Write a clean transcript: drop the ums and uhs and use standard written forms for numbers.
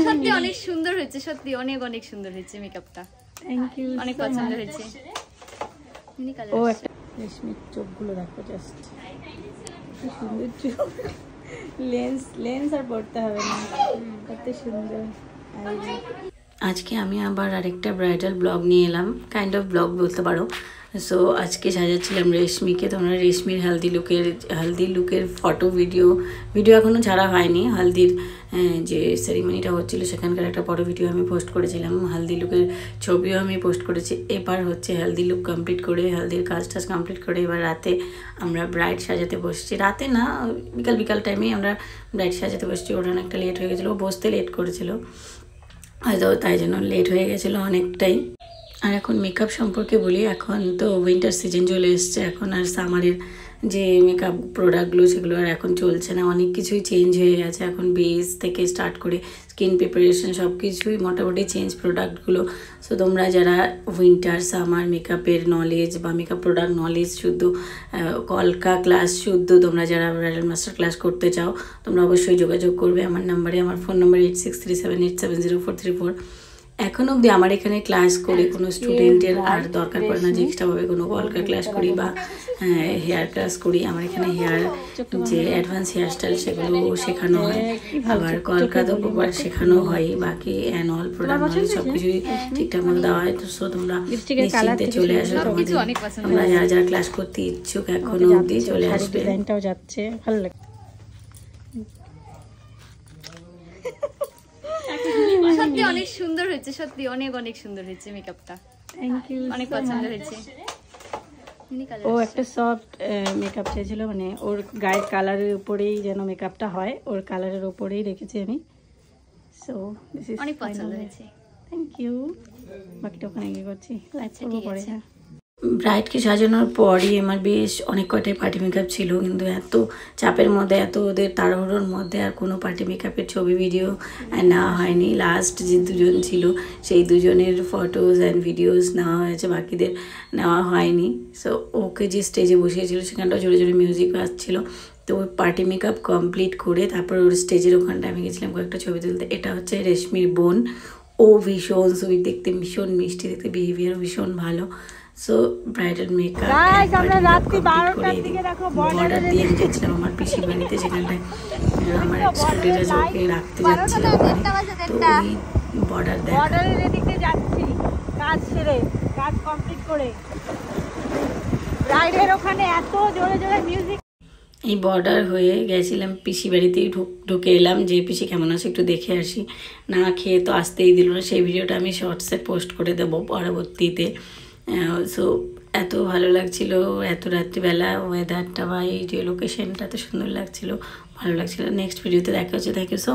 সত্যি অনেক সুন্দর হয়েছে, সত্যি অনেক অনেক সুন্দর হয়েছে মেকআপটা। থ্যাংক ইউ, অনেক পছন্দ হয়েছে। ও একটা রেশমির চোখগুলো দেখো, জাস্ট কি সুন্দর চোখ। লেন্স আর পড়তে হবে না, কত সুন্দর। আজকে আমি আবার আরেকটা ব্রাইডাল ব্লগ নিয়ে এলাম, কাইন্ড অফ ব্লগ বলতে পারো। সো আজকে সাজাচ্ছিলাম রেশমিকে। তোমরা রেশমির হালদি লুকের ফটো ভিডিও এখনও ছাড়া হয়নি। হালদির যে সেরিমনিটা হচ্ছিলো সেখানকার একটা ফটো ভিডিও আমি পোস্ট করেছিলাম, হালদি লুকের ছবিও আমি পোস্ট করেছি। এবার হচ্ছে হালদি লুক কমপ্লিট করে, হালদির কাজ কমপ্লিট করে এবার রাতে আমরা ব্রাইড সাজাতে বসছি। রাতে না, বিকাল টাইমেই আমরা ব্রাইড সাজাতে বসছি। ওটা অনেকটা লেট হয়ে গেছিলো, বসতে লেট করেছিল হয়তো, তাই জন্য লেট হয়ে গেছিলো অনেকটাই। আর এখন মেকআপ সম্পর্কে বলি, এখন তো উইন্টার সিজন চলে এসছে, এখন আর সামারের যে মেকআপ প্রোডাক্টগুলো সেগুলো আর এখন চলছে না, অনেক কিছুই চেঞ্জ হয়ে গেছে। এখন বেস থেকে স্টার্ট করে স্কিন প্রিপারেশন সব কিছুই মোটামুটি চেঞ্জ প্রোডাক্টগুলো। সো তোমরা যারা উইন্টার সামার মেকআপের নলেজ বা মেকআপ প্রোডাক্ট নলেজ শুদ্ধ কলকা ক্লাস শুদ্ধ তোমরা যারা ব্রাইডাল মাস্টার ক্লাস করতে চাও, তোমরা অবশ্যই যোগাযোগ করবে আমার নাম্বারে। আমার ফোন নাম্বার 8637870434। এখন অবধি আমার এখানে ক্লাস করে কোনো স্টুডেন্টের আর দরকার পড়ে না যে এক্সট্রাভাবে কোনো কলকা ক্লাস করি বা হেয়ার ক্লাস করি। আমার এখানে হেয়ার যে অ্যাডভান্স হেয়ার স্টাইল সেগুলো শেখানো হয়, আবার কলকা তো প্রপার শেখানো হয়, বাকি অ্যানুয়াল প্রোডাক্ট সব কিছুই ঠিকঠাক মতো দেওয়া হয়। তো সো তোমরা নিশ্চিন্তে চলে আসো, তোমরা যারা ক্লাস করতে ইচ্ছুক এখনো অবধি চলে আসবে। ডিজাইনটাও যাচ্ছে, ভালো লাগে। সত্যি অনেক সুন্দর হয়েছে, সত্যি অনেক অনেক সুন্দর হয়েছে মেকআপটা। থ্যাংক ইউ, অনেক পছন্দ হয়েছে। ও একটা সফট মেকআপ চেয়েছিল, মানে ওর গায়ের কালারের উপরেই যেন মেকআপটা হয়, ওর কালারের উপরেই রেখেছি আমি। সো দিস ইজ অনেক পছন্দ হয়েছে। Thank you. বাকিটা ওখানে গিয়ে করছি, আচ্ছা ঠিক আছে। ব্রাইডকে সাজানোর পরই আমার বেশ অনেক কটাই পার্টি মেকআপ ছিল, কিন্তু এত চাপের মধ্যে, এত ওদের তাড়াহুড়োর মধ্যে আর কোনো পার্টি মেকআপের ছবি ভিডিও নেওয়া হয়নি। লাস্ট যে দুজন ছিল সেই দুজনের ফটোজ অ্যান্ড ভিডিওস নেওয়া হয়েছে, বাকিদের নেওয়া হয়নি। সো ওকে যে স্টেজে বসিয়েছিল সেখানটাও জোরে জোরে মিউজিক বাজছিল। তো ওই পার্টি মেকআপ কমপ্লিট করে তারপর ওর স্টেজের ওখানটা আমি গেছিলাম কয়েকটা ছবি তুলতে। এটা হচ্ছে রেশমির বোন, ও ভীষণ সুইট দেখতে, ভীষণ মিষ্টি দেখতে, বিহেভিয়ারও ভীষণ ভালো। সো ব্রাইডাল মেকআপ বর্ডার দিয়ে গেছিলাম আমার পিসির বাড়িতে, সেখানটায় আমার এক স্টুডেন্টরা যাকে রাখতে যাচ্ছিলাম, তো ওই বর্ডার দেখতে যাচ্ছি কাজ সেরে, কাজ কমপ্লিট করে ব্রাইডের ওখানে এত জোরে জোরে মিউজিক। এই বর্ডার হয়ে গেছিলাম পিসি বাড়িতেই ঢুকে এলাম যে পিসি কেমন আছে একটু দেখে আসি, না খেয়ে তো আসতেই দিল না। সেই ভিডিওটা আমি শর্টসে পোস্ট করে দেবো পরবর্তীতে। সো এত ভালো লাগছিল, এত রাত্রিবেলা ওয়েদারটা বা এই যে লোকেশনটা এত সুন্দর লাগছিল, ভালো লাগছিল। নেক্সট ভিডিওতে দেখা হচ্ছে। Thank you so